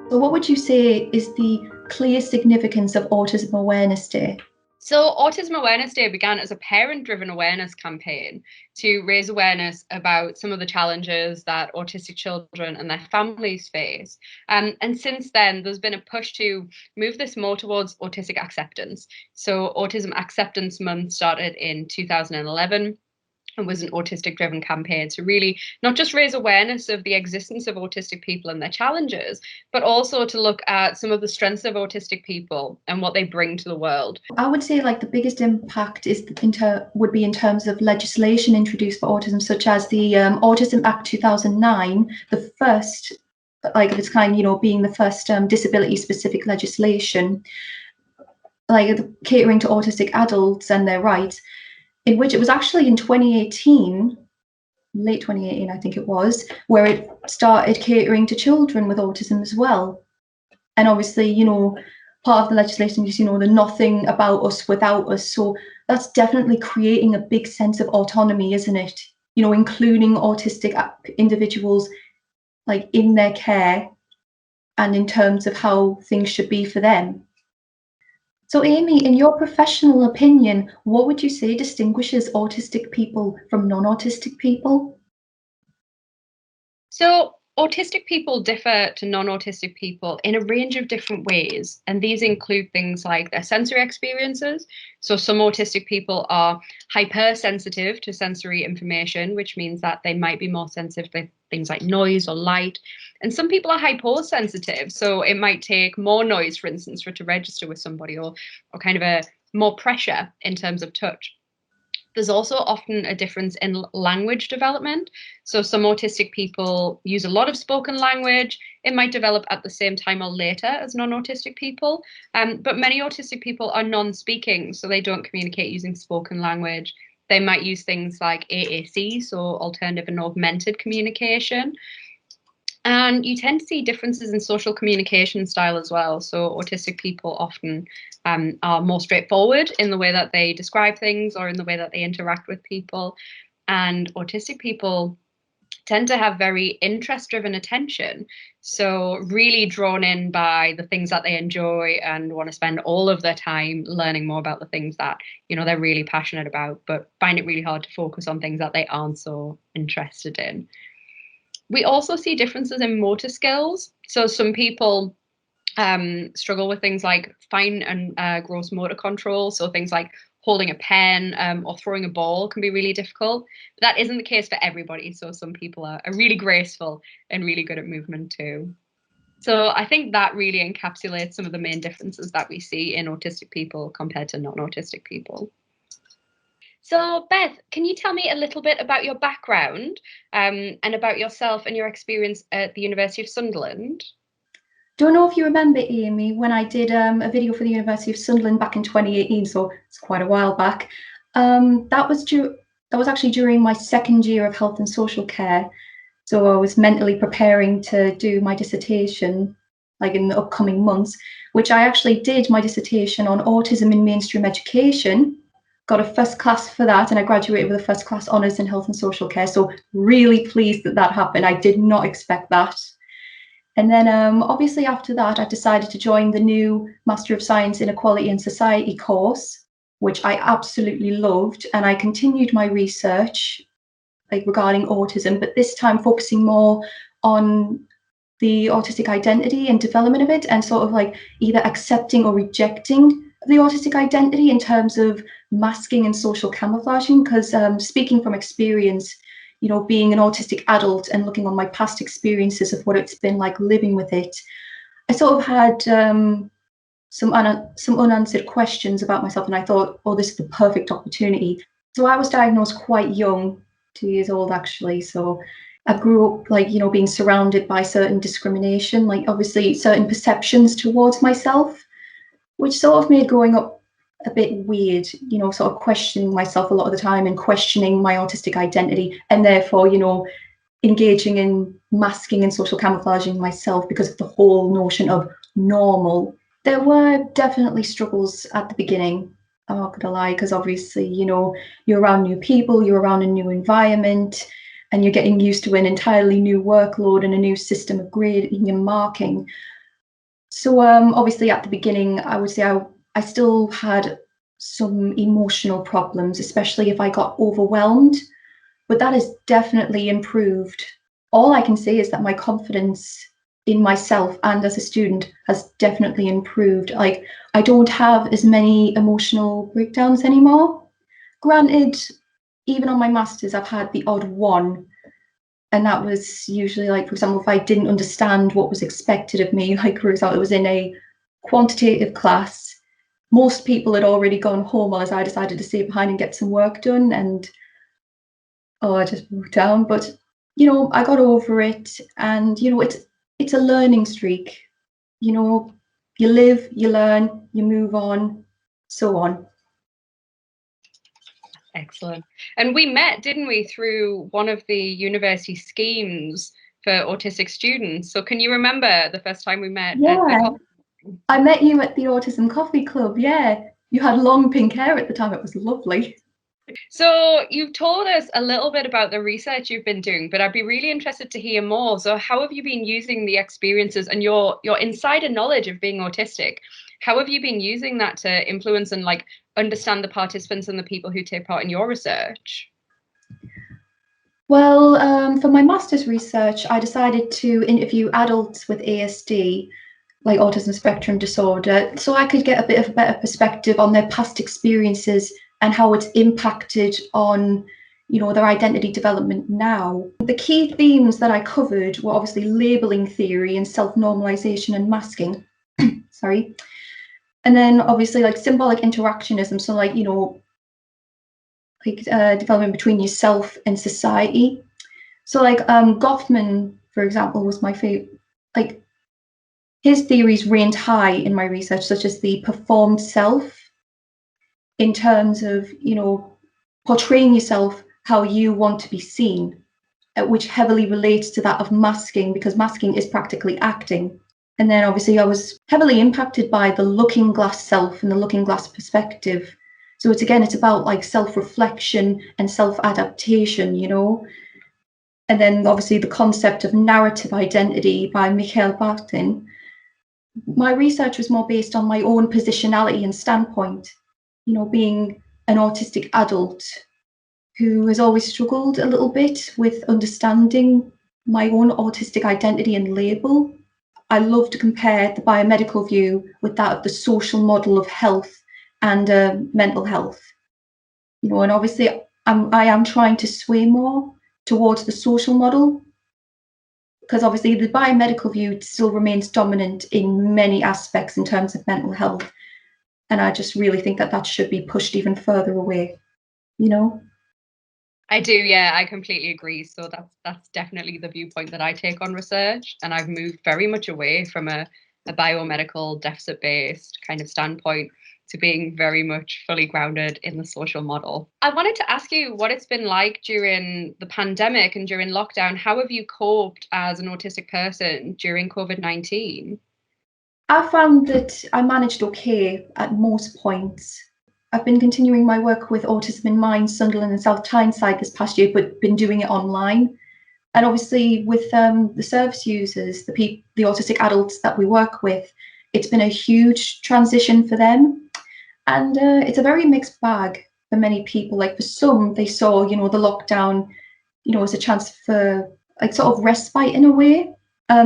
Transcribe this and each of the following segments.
So what would you say is the clear significance of Autism Awareness Day? So, Autism Awareness Day began as a parent driven awareness campaign to raise awareness about some of the challenges that autistic children and their families face. And since then, there's been a push to move this more towards autistic acceptance. So, Autism Acceptance Month started in 2011 and was an autistic driven campaign to really not just raise awareness of the existence of autistic people and their challenges, but also to look at some of the strengths of autistic people and what they bring to the world. I would say like the biggest impact is would be in terms of legislation introduced for autism, such as the Autism Act 2009, the first like of its kind, being the first disability specific legislation, like catering to autistic adults and their rights, in which it was actually in 2018, late 2018, I think it was, where it started catering to children with autism as well. And obviously, part of the legislation is, the nothing about us without us. So that's definitely creating a big sense of autonomy, isn't it? Including autistic individuals like in their care and in terms of how things should be for them. So, Amy, in your professional opinion, what would you say distinguishes autistic people from non-autistic people? So, autistic people differ to non autistic people in a range of different ways. And these include things like their sensory experiences. So, some autistic people are hypersensitive to sensory information, which means that they might be more sensitive to things like noise or light. And some people are hyposensitive. So, it might take more noise, for instance, for it to register with somebody, or kind of a more pressure in terms of touch. There's also often a difference in language development. So, some autistic people use a lot of spoken language. It might develop at the same time or later as non autistic people. But many autistic people are non speaking, so they don't communicate using spoken language. They might use things like AAC, so alternative and augmented communication. And you tend to see differences in social communication style as well. So, autistic people often are more straightforward in the way that they describe things or in the way that they interact with people. And autistic people tend to have very interest driven attention. So, really drawn in by the things that they enjoy and want to spend all of their time learning more about the things that, they're really passionate about, but find it really hard to focus on things that they aren't so interested in. We also see differences in motor skills. So some people struggle with things like fine and gross motor control. So things like holding a pen or throwing a ball can be really difficult. But that isn't the case for everybody. So some people are really graceful and really good at movement too. So I think that really encapsulates some of the main differences that we see in autistic people compared to non-autistic people. So, Beth, can you tell me a little bit about your background and about yourself and your experience at the University of Sunderland? Don't know if you remember, Amy, when I did a video for the University of Sunderland back in 2018, so it's quite a while back. That was actually during my second year of health and social care. So I was mentally preparing to do my dissertation, like in the upcoming months, which I actually did my dissertation on autism in mainstream education. Got a first class for that, and I graduated with a first class honours in health and social care. So really pleased that that happened. I did not expect that. And then obviously after that, I decided to join the new Master of Science in Equality and Society course, which I absolutely loved. And I continued my research like regarding autism, but this time focusing more on the autistic identity and development of it, and sort of like either accepting or rejecting the autistic identity in terms of masking and social camouflaging. Because speaking from experience, being an autistic adult and looking on my past experiences of what it's been like living with it, I sort of had some unanswered questions about myself, and I thought, oh, this is the perfect opportunity. So I was diagnosed quite young, 2 years old actually. So I grew up like, being surrounded by certain discrimination, like obviously certain perceptions towards myself, which sort of made growing up a bit weird, sort of questioning myself a lot of the time and questioning my autistic identity, and therefore, engaging in masking and social camouflaging myself because of the whole notion of normal. There were definitely struggles at the beginning. I'm not gonna lie, because obviously, you're around new people, you're around a new environment, and you're getting used to an entirely new workload and a new system of grading and marking. So obviously at the beginning, I would say I still had some emotional problems, especially if I got overwhelmed, but that has definitely improved. All I can say is that my confidence in myself and as a student has definitely improved. Like, I don't have as many emotional breakdowns anymore. Granted, even on my masters, I've had the odd one, and that was usually like, for example, if I didn't understand what was expected of me, like for example, it was in a quantitative class. Most people had already gone home, whereas I decided to stay behind and get some work done, and I just broke down. But I got over it, and it's a learning streak. You know, you live, you learn, you move on, so on. Excellent. And we met, didn't we, through one of the university schemes for autistic students? So can you remember the first time we met at Yeah, coffee? I met you at the Autism Coffee Club. Yeah, you had long pink hair at the time. It was lovely. So you've told us a little bit about the research you've been doing, but I'd be really interested to hear more. So how have you been using the experiences and your insider knowledge of being autistic? How have you been using that to influence and like understand the participants and the people who take part in your research? Well, for my master's research, I decided to interview adults with ASD, like autism spectrum disorder, so I could get a bit of a better perspective on their past experiences and how it's impacted on, their identity development now. The key themes that I covered were obviously labeling theory and self-normalization and masking. Sorry. And then obviously like symbolic interactionism, so like, development between yourself and society. So like Goffman, for example, was my favorite. Like his theories reigned high in my research, such as the performed self, in terms of portraying yourself how you want to be seen, which heavily relates to that of masking, because masking is practically acting. And then obviously I was heavily impacted by the looking glass self and the looking glass perspective. So it's about like self-reflection and self-adaptation, And then obviously the concept of narrative identity by Mikhail Bakhtin. My research was more based on my own positionality and standpoint, being an autistic adult who has always struggled a little bit with understanding my own autistic identity and label. I love to compare the biomedical view with that of the social model of health and mental health. And obviously I am trying to sway more towards the social model, because obviously the biomedical view still remains dominant in many aspects in terms of mental health. And I just really think that should be pushed even further away, you know? I do, yeah, I completely agree. So that's definitely the viewpoint that I take on research. And I've moved very much away from a biomedical deficit-based kind of standpoint to being very much fully grounded in the social model. I wanted to ask you what it's been like during the pandemic and during lockdown. How have you coped as an autistic person during COVID-19? I found that I managed okay at most points. I've been continuing my work with Autism in Mind, Sunderland and South Tyneside this past year, but been doing it online. And obviously with the service users, the autistic adults that we work with, it's been a huge transition for them. And it's a very mixed bag for many people. Like for some, they saw, the lockdown, as a chance for like sort of respite in a way.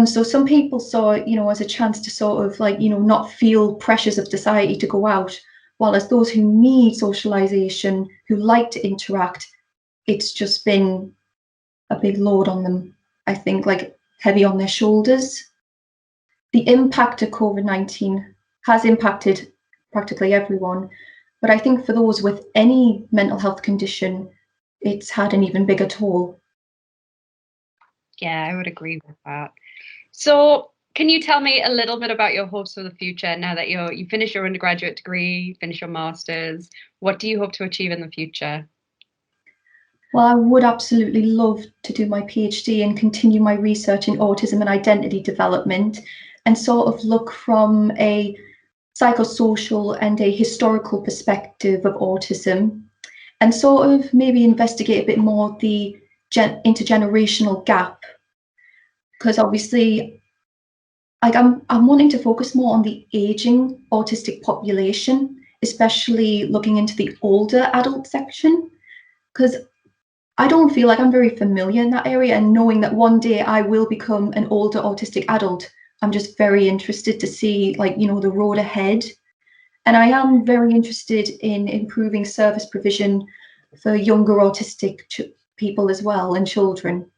So some people saw, as a chance to sort of like, not feel pressures of society to go out, while as those who need socialization, who like to interact, it's just been a big load on them, I think, like heavy on their shoulders. The impact of COVID-19 has impacted practically everyone, but I think for those with any mental health condition, it's had an even bigger toll. Yeah, I would agree with that. So, can you tell me a little bit about your hopes for the future now that you finish your undergraduate degree, finish your masters? What do you hope to achieve in the future? Well, I would absolutely love to do my PhD and continue my research in autism and identity development, and sort of look from a psychosocial and a historical perspective of autism, and sort of maybe investigate a bit more the intergenerational gap, because obviously like I'm wanting to focus more on the aging autistic population, especially looking into the older adult section, because I don't feel like I'm very familiar in that area, and knowing that one day I will become an older autistic adult, I'm just very interested to see, like, the road ahead. And I am very interested in improving service provision for younger autistic people as well, and children.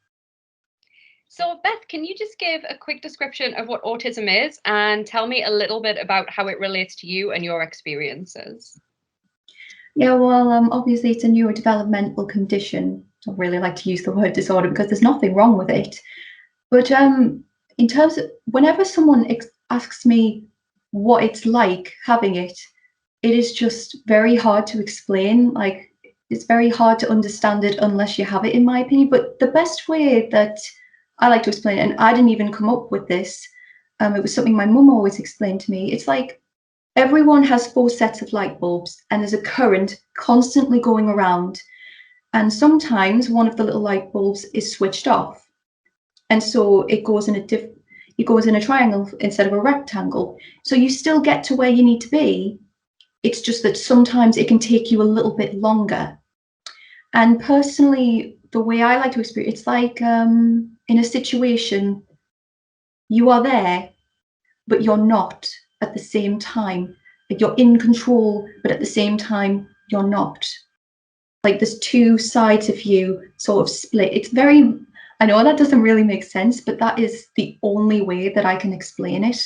So, Beth, can you just give a quick description of what autism is and tell me a little bit about how it relates to you and your experiences? Yeah, well, obviously it's a neurodevelopmental condition. I don't really like to use the word disorder because there's nothing wrong with it. But in terms of whenever someone asks me what it's like having it, it is just very hard to explain. Like, it's very hard to understand it unless you have it, in my opinion. But the best way that I like to explain it, and I didn't even come up with this, it was something my mum always explained to me. It's like everyone has four sets of light bulbs, and there's a current constantly going around. And sometimes one of the little light bulbs is switched off, and so it goes in a triangle instead of a rectangle. So you still get to where you need to be. It's just that sometimes it can take you a little bit longer. And personally, the way I like to experience it's like in a situation, you are there, but you're not at the same time. Like, you're in control, but at the same time, you're not. Like, there's two sides of you sort of split. It's very, I know that doesn't really make sense, but that is the only way that I can explain it.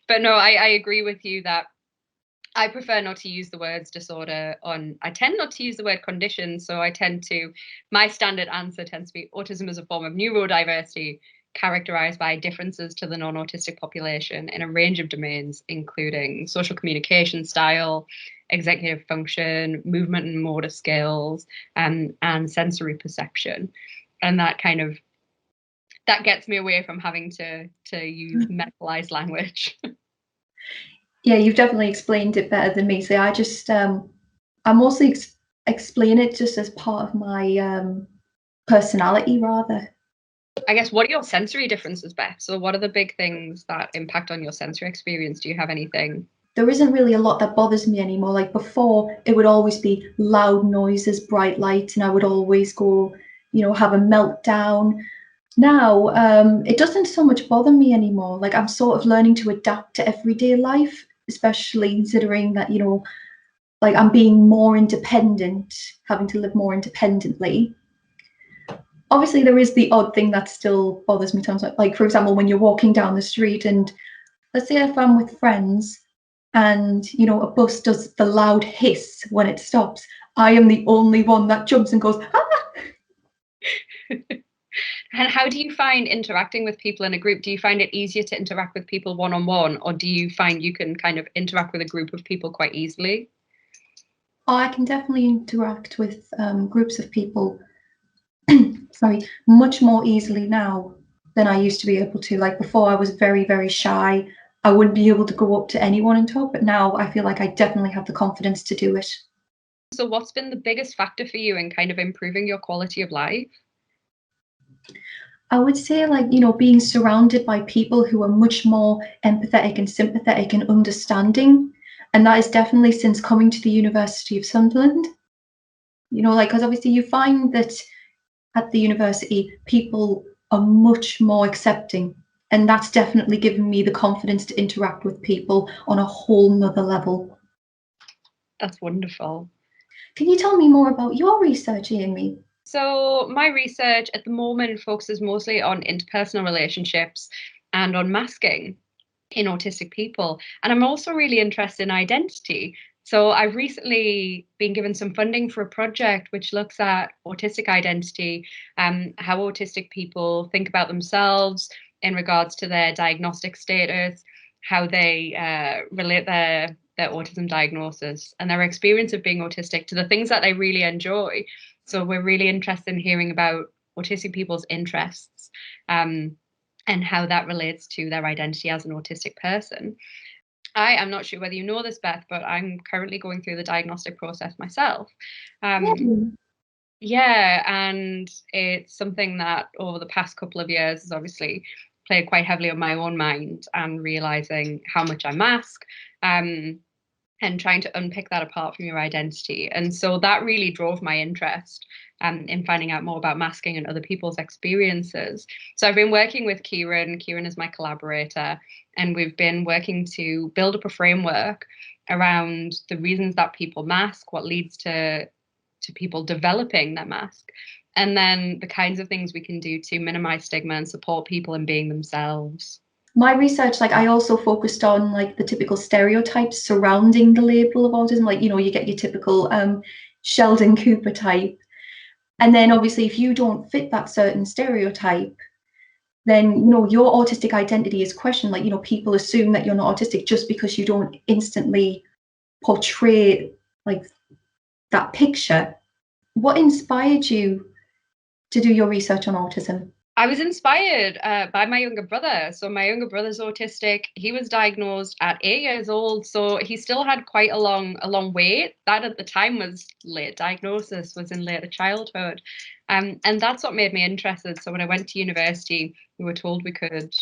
But no, I agree with you that I prefer not to use the words disorder I tend not to use the word condition. So my standard answer tends to be autism is a form of neurodiversity characterized by differences to the non-autistic population in a range of domains, including social communication style, executive function, movement and motor skills, and sensory perception. And that gets me away from having to use medicalized language. Yeah, you've definitely explained it better than me. So I just, I mostly explain it just as part of my personality, rather. I guess, what are your sensory differences, Beth? So what are the big things that impact on your sensory experience? Do you have anything? There isn't really a lot that bothers me anymore. Like before, it would always be loud noises, bright lights, and I would always go, have a meltdown. Now, it doesn't so much bother me anymore. Like, I'm sort of learning to adapt to everyday life, especially considering that, like, I'm being more independent, having to live more independently. Obviously, there is the odd thing that still bothers me sometimes. Like, for example, when you're walking down the street, and let's say if I'm with friends and, a bus does the loud hiss when it stops, I am the only one that jumps and goes, ah! And how do you find interacting with people in a group? Do you find it easier to interact with people one-on-one, or do you find you can kind of interact with a group of people quite easily? Oh, I can definitely interact with groups of people, sorry, much more easily now than I used to be able to. Like before, I was very, very shy. I wouldn't be able to go up to anyone and talk, but now I feel like I definitely have the confidence to do it. So what's been the biggest factor for you in kind of improving your quality of life? I would say, like, being surrounded by people who are much more empathetic and sympathetic and understanding. And that is definitely since coming to the University of Sunderland. Like, because obviously you find that at the university, people are much more accepting. And that's definitely given me the confidence to interact with people on a whole nother level. That's wonderful. Can you tell me more about your research, Amy? So my research at the moment focuses mostly on interpersonal relationships and on masking in autistic people. And I'm also really interested in identity. So I've recently been given some funding for a project which looks at autistic identity, how autistic people think about themselves in regards to their diagnostic status, how they relate their autism diagnosis and their experience of being autistic to the things that they really enjoy. So we're really interested in hearing about autistic people's interests. And how that relates to their identity as an autistic person. I am not sure whether you know this, Beth, but I'm currently going through the diagnostic process myself. Really? Yeah, and it's something that over the past couple of years has obviously played quite heavily on my own mind and realizing how much I mask. And trying to unpick that apart from your identity. And so that really drove my interest in finding out more about masking and other people's experiences. So I've been working with Kieran. Kieran is my collaborator, and we've been working to build up a framework around the reasons that people mask, what leads to people developing their mask, and then the kinds of things we can do to minimize stigma and support people in being themselves. My research, like I also focused on like the typical stereotypes surrounding the label of autism. Like, you know, you get your typical Sheldon Cooper type. And then obviously if you don't fit that certain stereotype, then, you know, your autistic identity is questioned. Like, you know, people assume that you're not autistic just because you don't instantly portray like that picture. What inspired you to do your research on autism? I was inspired by my younger brother. So my younger brother's autistic. He was diagnosed at 8 years old, so he still had quite a long wait. That at the time was late diagnosis, was in later childhood, and that's what made me interested. So when I went to university, we were told we could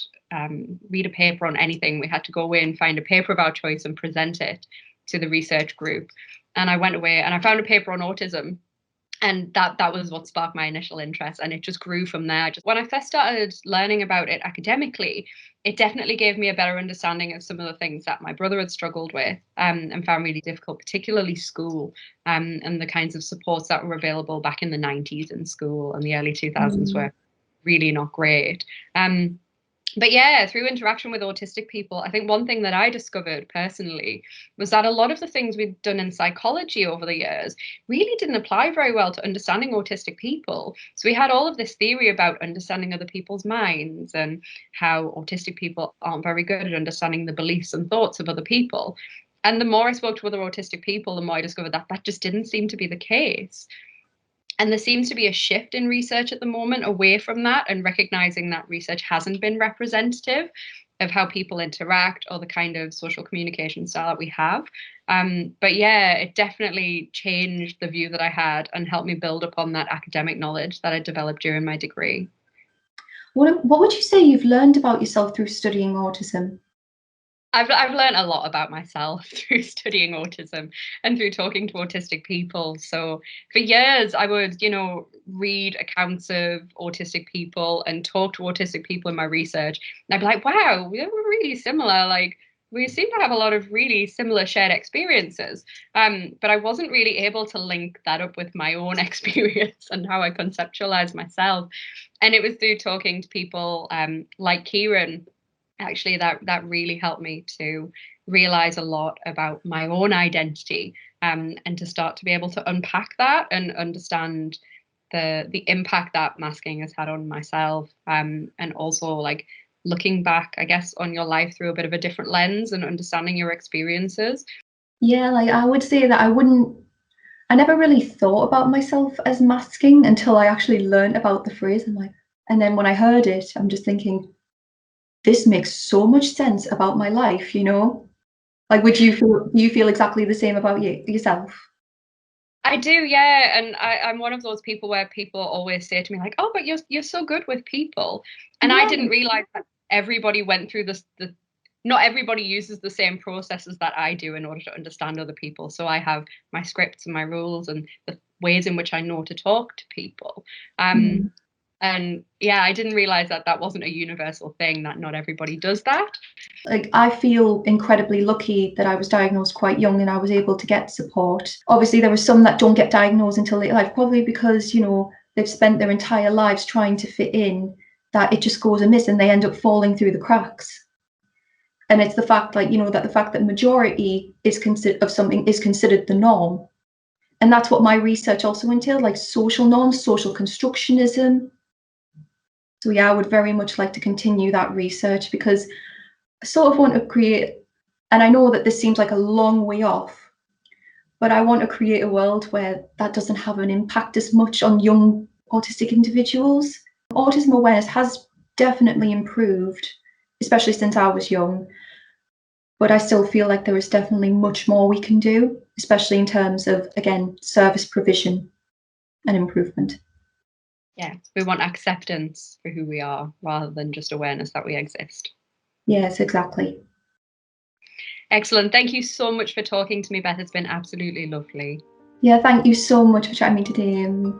read a paper on anything. We had to go away and find a paper of our choice and present it to the research group. And I went away and I found a paper on autism. And that was what sparked my initial interest, and it just grew from there. Just when I first started learning about it academically, it definitely gave me a better understanding of some of the things that my brother had struggled with and found really difficult, particularly school, and the kinds of supports that were available back in the 90s in school, and the early 2000s were really not great. But yeah, through interaction with autistic people, I think one thing that I discovered personally was that a lot of the things we'd done in psychology over the years really didn't apply very well to understanding autistic people. So we had all of this theory about understanding other people's minds and how autistic people aren't very good at understanding the beliefs and thoughts of other people. And the more I spoke to other autistic people, the more I discovered that that just didn't seem to be the case. And there seems to be a shift in research at the moment away from that and recognizing that research hasn't been representative of how people interact or the kind of social communication style that we have. But yeah, it definitely changed the view that I had and helped me build upon that academic knowledge that I developed during my degree. What would you say you've learned about yourself through studying autism? I've learned a lot about myself through studying autism and through talking to autistic people. So for years, I would, read accounts of autistic people and talk to autistic people in my research. And I'd be like, wow, we're really similar. Like we seem to have a lot of really similar shared experiences. But I wasn't really able to link that up with my own experience and how I conceptualize myself. And it was through talking to people like Kieran, actually, that really helped me to realize a lot about my own identity, and to start to be able to unpack that and understand the impact that masking has had on myself, and also like looking back, I guess, on your life through a bit of a different lens and understanding your experiences. Yeah, like I would say that I never really thought about myself as masking until I actually learned about the phrase. And then when I heard it, I'm just thinking, this makes so much sense about my life, you know? Like, do you feel exactly the same about yourself? I do, yeah, and I'm one of those people where people always say to me like, "Oh, but you're so good with people," and I Yeah. didn't realize that everybody went through this. Not everybody uses the same processes that I do in order to understand other people. So I have my scripts and my rules and the ways in which I know to talk to people. Mm. And yeah, I didn't realize that that wasn't a universal thing, that not everybody does that. Like, I feel incredibly lucky that I was diagnosed quite young and I was able to get support. Obviously, there are some that don't get diagnosed until late life, probably because, they've spent their entire lives trying to fit in, that it just goes amiss and they end up falling through the cracks. And it's the fact, that the fact that majority of something is considered the norm. And that's what my research also entailed, like social norms, social constructionism. So yeah, I would very much like to continue that research because I sort of want to create, and I know that this seems like a long way off, but I want to create a world where that doesn't have an impact as much on young autistic individuals. Autism awareness has definitely improved, especially since I was young, but I still feel like there is definitely much more we can do, especially in terms of, again, service provision and improvement. Yeah, we want acceptance for who we are rather than just awareness that we exist. Yes, exactly. Excellent. Thank you so much for talking to me, Beth. It's been absolutely lovely. Yeah, thank you so much for chatting me today, Amy.